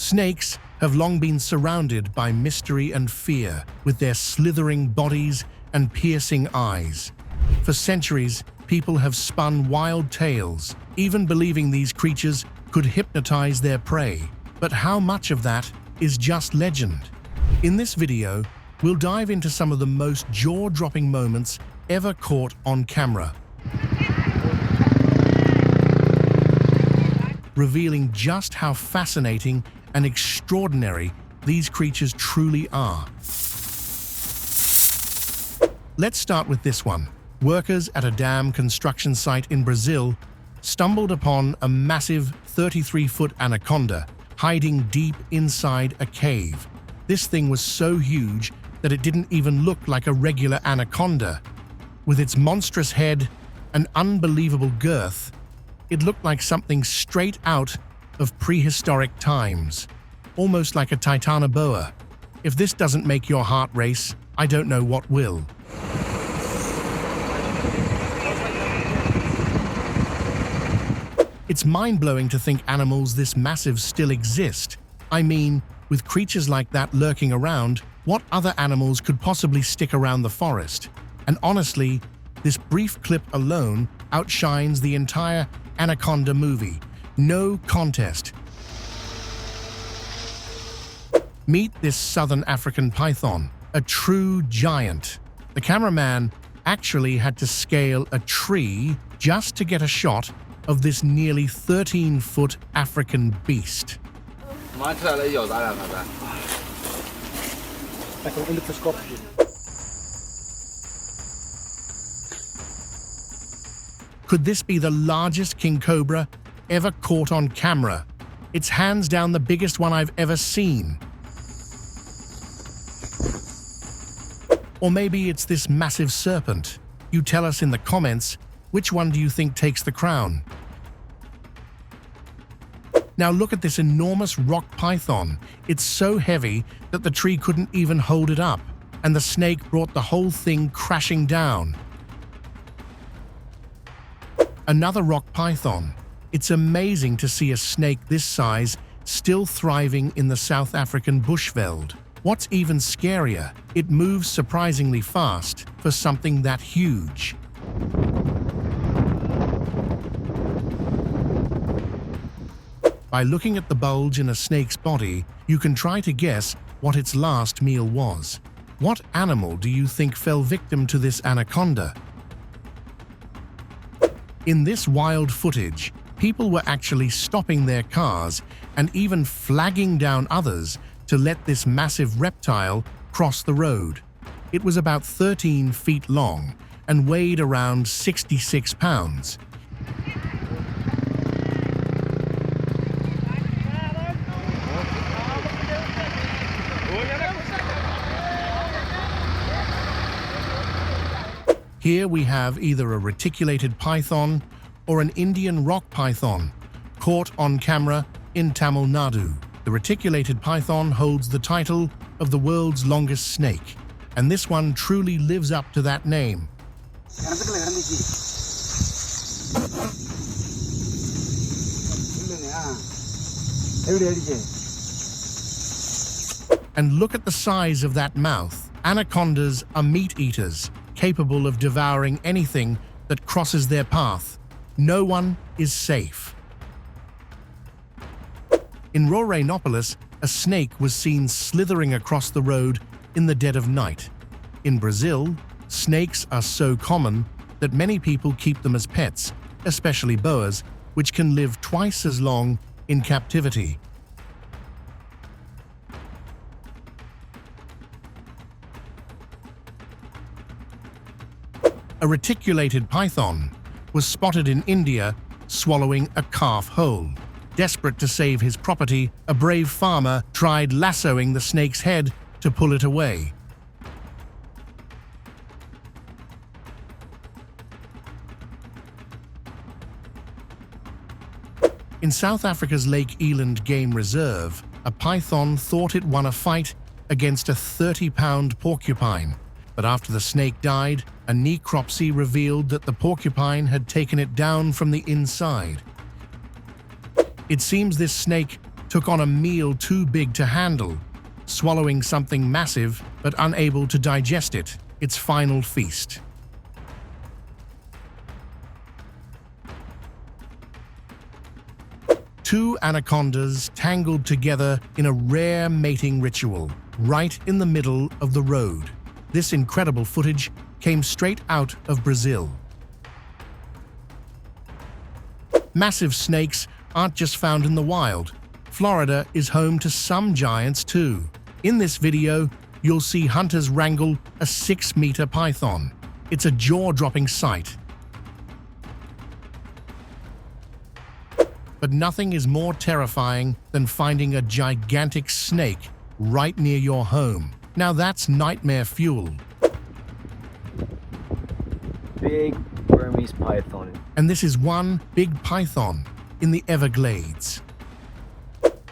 Snakes have long been surrounded by mystery and fear, with their slithering bodies and piercing eyes. For centuries, people have spun wild tales, even believing these creatures could hypnotize their prey. But how much of that is just legend? In this video, we'll dive into some of the most jaw-dropping moments ever caught on camera, revealing just how fascinating and extraordinary these creatures truly are. Let's start with this one. Workers at a dam construction site in Brazil stumbled upon a massive 33-foot anaconda hiding deep inside a cave. This thing was so huge that it didn't even look like a regular anaconda. With its monstrous head and unbelievable girth, it looked like something straight out of prehistoric times, almost like a titanoboa. If this doesn't make your heart race, I don't know what will. It's mind-blowing to think animals this massive still exist. I mean, with creatures like that lurking around, what other animals could possibly stick around the forest? And honestly, this brief clip alone outshines the entire Anaconda movie. No contest. Meet this southern African python, a true giant. The cameraman actually had to scale a tree just to get a shot of this nearly 13-foot African beast. Could this be the largest king cobra ever caught on camera? It's hands down the biggest one I've ever seen. Or maybe it's this massive serpent. You tell us in the comments, which one do you think takes the crown? Now look at this enormous rock python. It's so heavy that the tree couldn't even hold it up, and the snake brought the whole thing crashing down. Another rock python. It's amazing to see a snake this size still thriving in the South African bushveld. What's even scarier, it moves surprisingly fast for something that huge. By looking at the bulge in a snake's body, you can try to guess what its last meal was. What animal do you think fell victim to this anaconda? In this wild footage, people were actually stopping their cars and even flagging down others to let this massive reptile cross the road. It was about 13 feet long and weighed around 66 pounds. Here we have either a reticulated python or an Indian rock python, caught on camera in Tamil Nadu. The reticulated python holds the title of the world's longest snake, and this one truly lives up to that name. And look at the size of that mouth. Anacondas are meat eaters, capable of devouring anything that crosses their path. No one is safe. In Rorenopolis, a snake was seen slithering across the road in the dead of night. In Brazil, snakes are so common that many people keep them as pets, especially boas, which can live twice as long in captivity. A reticulated python was spotted in India swallowing a calf whole. Desperate to save his property, a brave farmer tried lassoing the snake's head to pull it away. In South Africa's Lake Eland Game Reserve, a python thought it won a fight against a 30-pound porcupine. But after the snake died, a necropsy revealed that the porcupine had taken it down from the inside. It seems this snake took on a meal too big to handle, swallowing something massive but unable to digest it, its final feast. Two anacondas tangled together in a rare mating ritual, right in the middle of the road. This incredible footage came straight out of Brazil. Massive snakes aren't just found in the wild. Florida is home to some giants too. In this video, you'll see hunters wrangle a 6-meter python. It's a jaw-dropping sight. But nothing is more terrifying than finding a gigantic snake right near your home. Now that's nightmare fuel. Big Burmese python. And this is one big python in the Everglades.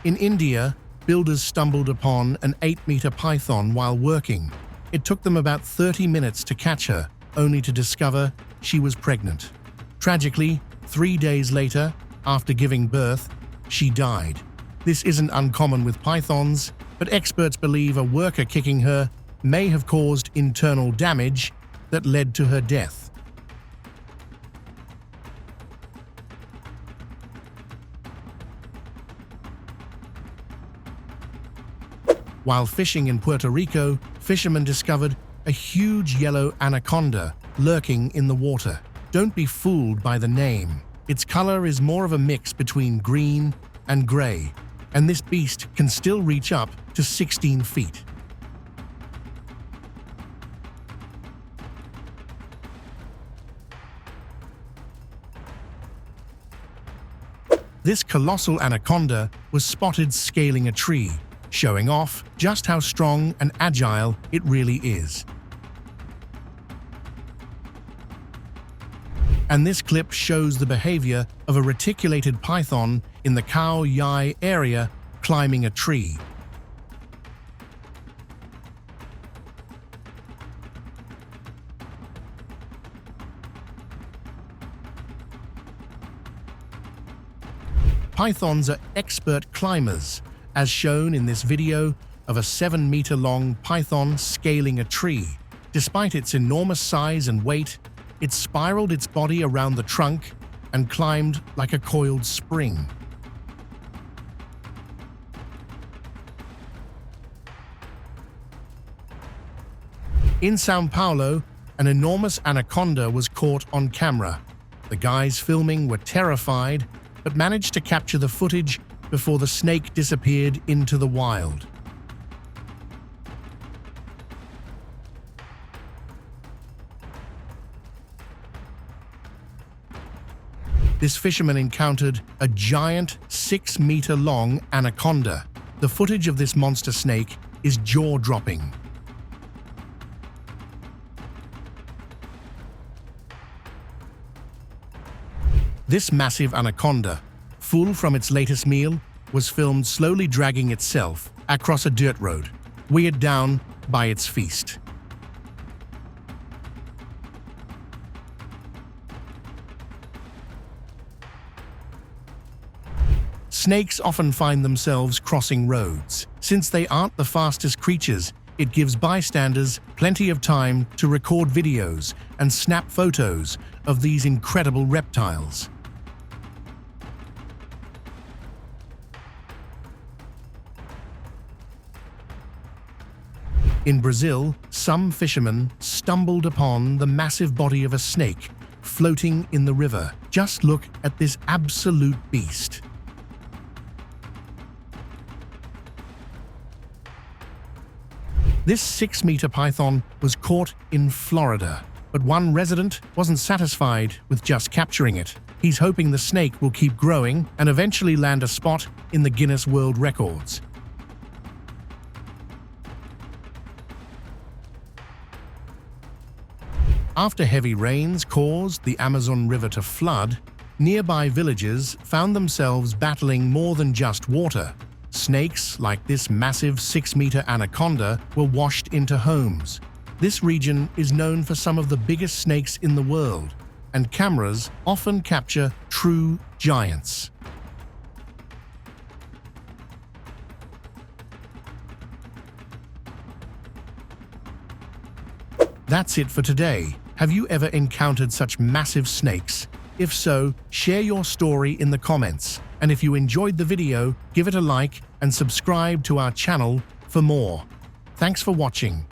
In India, builders stumbled upon an 8-meter python while working. It took them about 30 minutes to catch her, only to discover she was pregnant. Tragically, 3 days later, after giving birth, she died. This isn't uncommon with pythons, but experts believe a worker kicking her may have caused internal damage that led to her death. While fishing in Puerto Rico, fishermen discovered a huge yellow anaconda lurking in the water. Don't be fooled by the name. Its color is more of a mix between green and gray, and this beast can still reach up to 16 feet. This colossal anaconda was spotted scaling a tree, showing off just how strong and agile it really is. And this clip shows the behavior of a reticulated python in the Khao Yai area climbing a tree. Pythons are expert climbers, as shown in this video of a 7-meter-long python scaling a tree. Despite its enormous size and weight, it spiraled its body around the trunk and climbed like a coiled spring. In São Paulo, an enormous anaconda was caught on camera. The guys filming were terrified, but managed to capture the footage before the snake disappeared into the wild. This fisherman encountered a giant 6-meter-long anaconda. The footage of this monster snake is jaw-dropping. This massive anaconda, full from its latest meal, was filmed slowly dragging itself across a dirt road, weighed down by its feast. Snakes often find themselves crossing roads. Since they aren't the fastest creatures, it gives bystanders plenty of time to record videos and snap photos of these incredible reptiles. In Brazil, some fishermen stumbled upon the massive body of a snake floating in the river. Just look at this absolute beast. This 6-meter python was caught in Florida, but one resident wasn't satisfied with just capturing it. He's hoping the snake will keep growing and eventually land a spot in the Guinness World Records. After heavy rains caused the Amazon River to flood, nearby villages found themselves battling more than just water. Snakes, like this massive 6-meter anaconda, were washed into homes. This region is known for some of the biggest snakes in the world, and cameras often capture true giants. That's it for today. Have you ever encountered such massive snakes? If so, share your story in the comments. And if you enjoyed the video, give it a like and subscribe to our channel for more. Thanks for watching.